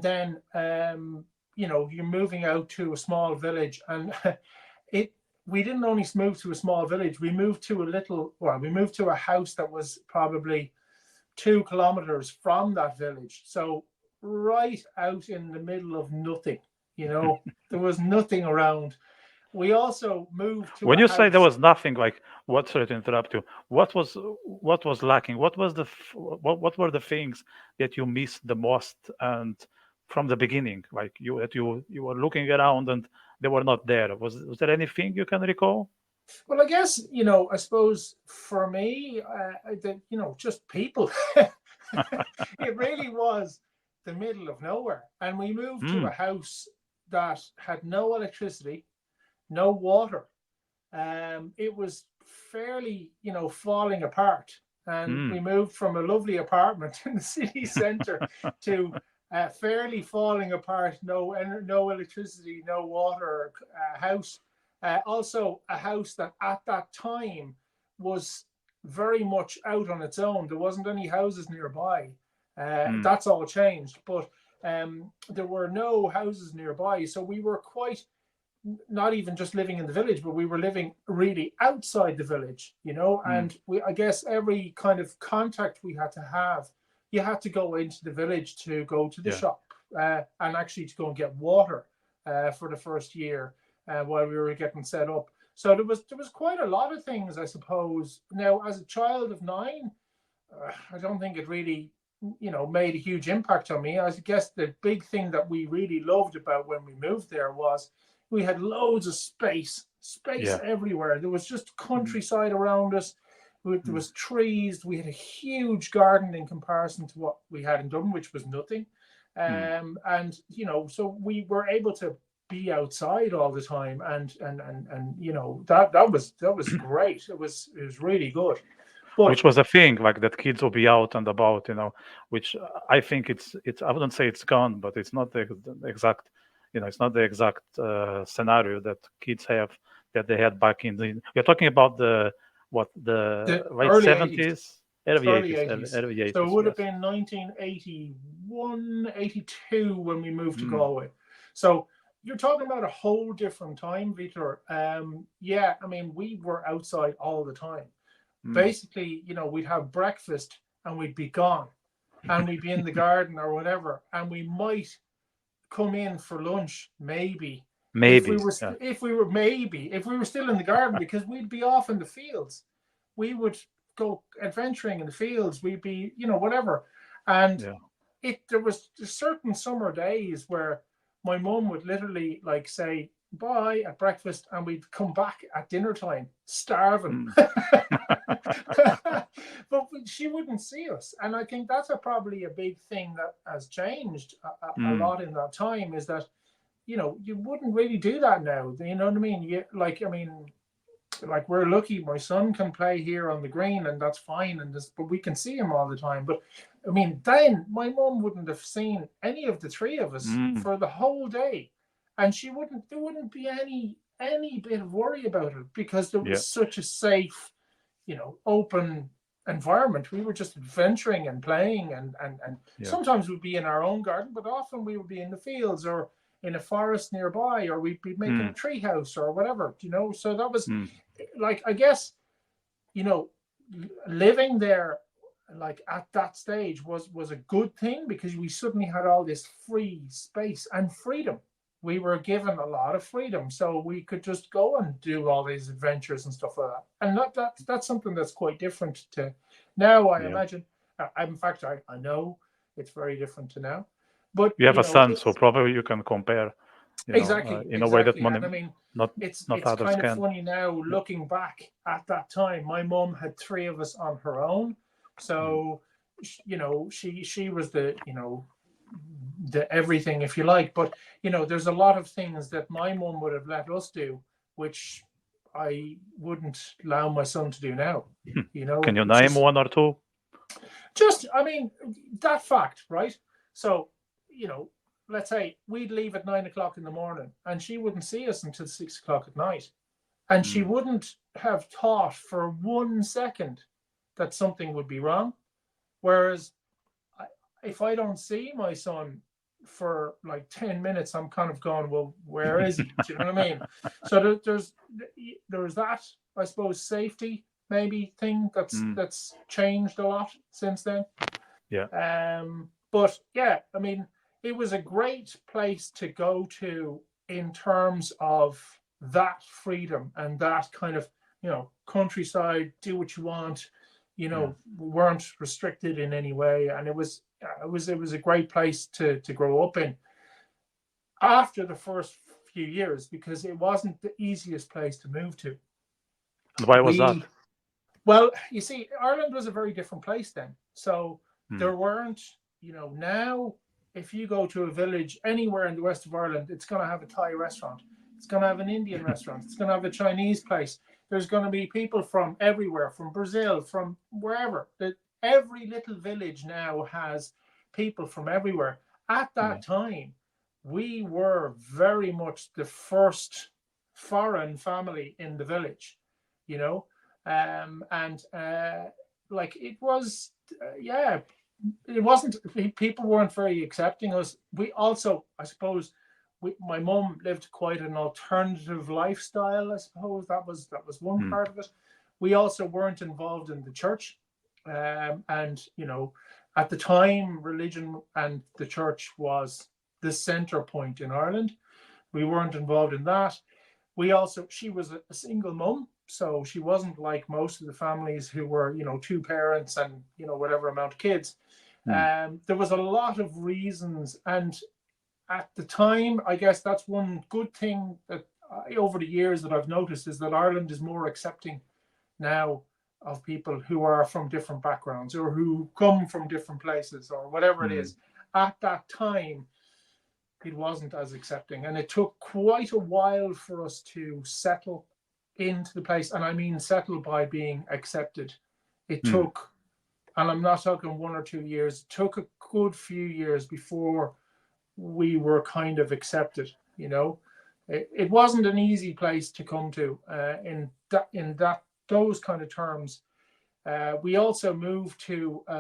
then you're moving out to a small village, and it we didn't only move to a small village. We moved to a house that was probably 2 kilometers from that village. So right out in the middle of nothing, there was nothing around. We also moved to When a you say there house. was nothing, like what? Sorry to interrupt you. What was lacking? What were the things that you missed the most, and from the beginning, like you were looking around and they were not there? Was there anything you can recall? Well, I guess, I suppose for me, just people. It really was the middle of nowhere. And we moved to a Mm, house that had no electricity, no water. It was fairly, falling apart. And mm. we moved from a lovely apartment in the city centre to fairly falling apart, no electricity, no water house. Also, a house that at that time was very much out on its own. There wasn't any houses nearby. Mm. That's all changed, but there were no houses nearby. So we were quite not even just living in the village, but we were living really outside the village, Mm. and I guess every kind of contact we had to have, you had to go into the village to go to the Yeah. shop, and actually to go and get water for the first year while we were getting set up. So there was quite a lot of things, I suppose. Now, as a child of 9, I don't think it really, made a huge impact on me. I guess the big thing that we really loved about when we moved there was we had loads of space Yeah. everywhere. There was just Mm. countryside around us. There Mm. was trees. We had a huge garden in comparison to what we had in Dublin, which was nothing. Mm. And so we were able to be outside all the time, and that was great. It was really good. But Which was a thing, like that kids will be out and about, which I think it's I wouldn't say it's gone, but it's not the exact, it's not the exact scenario that kids have that they had back in the. You're talking about the the late early 80s, 70s, early early 80s, 80s. early So it 80s, would have yes. been 1981, 82 when we moved to Mm, Galway. So you're talking about a whole different time, Vitor. Yeah, I mean, we were outside all the time. mm. Basically, we'd have breakfast and we'd be gone, and we'd be in the garden or whatever, and we might come in for lunch, maybe, if we Maybe, were yeah, if we were still in the garden, because we'd be off in the fields. We would go adventuring in the fields. We'd be, whatever. And yeah. there was certain summer days where my mum would literally like say bye at breakfast, and we'd come back at dinner time starving. Mm. But she wouldn't see us, and I think that's probably a big thing that has changed a Mm. lot in that time, is that you wouldn't really do that now. You know what I mean? Like, we're lucky my son can play here on the green, and that's fine, but we can see him all the time. But I mean, then my mum wouldn't have seen any of the three of us Mm. for the whole day, and there wouldn't be any bit of worry about it, because there Yeah, was such a safe, open environment. We were just adventuring and playing, and yeah. sometimes we'd be in our own garden, but often we would be in the fields or in a forest nearby, or we'd be making Mm. a tree house or whatever. So that was, Mm. like, I guess, you know living there, like, at that stage was a good thing, because we suddenly had all this free space and freedom. We were given a lot of freedom, so we could just go and do all these adventures and stuff like that. And that's something that's quite different to now, I Yeah. imagine. In fact, I know it's very different to now. But You have a son, so probably you can compare, exactly, in a way that exactly. money And I mean, not it's others kind of can. funny now Yeah. looking back at that time. My mom had three of us on her own, Mm. so she was the everything, if you like. But there's a lot of things that my mom would have let us do, which I wouldn't allow my son to do now. Can you It's name one or two? I mean, that fact, right? So, you know, let's say we'd leave at 9 o'clock in the morning, and she wouldn't see us until 6 o'clock at night. And she Mm. wouldn't have thought for 1 second that something would be wrong. Whereas, if I don't see my son for like 10 minutes, I'm kind of going, well, where is he? Do you know what I mean? So there's that, I suppose, safety maybe thing that's changed a lot since then. Yeah. But yeah, I mean, it was a great place to go to in terms of that freedom and that kind of, countryside, do what you want, weren't restricted in any way. And it was a great place to grow up in after the first few years, because it wasn't the easiest place to move to. And why was that? Well, you see, Ireland was a very different place then. So Hmm. there weren't, now if you go to a village anywhere in the west of Ireland, it's going to have a Thai restaurant. It's going to have an Indian restaurant. It's going to have a Chinese place. There's going to be people from everywhere, from Brazil, from wherever. Every little village now has people from everywhere. At that time, we were very much the first foreign family in the village, you know. Like it was, yeah, it wasn't, people weren't very accepting us. We also, I suppose, my mum lived quite an alternative lifestyle. I suppose that was one part of it. We also weren't involved in the church, and at the time, religion and the church was the center point in Ireland. We weren't involved in that. She was a single mum, so she wasn't like most of the families who were, two parents and, whatever amount of kids. There was a lot of reasons. And at the time, I guess that's one good thing that over the years that I've noticed, is that Ireland is more accepting now of people who are from different backgrounds or who come from different places or whatever it is. At that time, it wasn't as accepting, and it took quite a while for us to settle into the place. And I mean settle by being accepted. It took, and I'm not talking 1 or 2 years, it took a good few years before we were kind of accepted. It wasn't an easy place to come to, in those kind of terms. We also moved to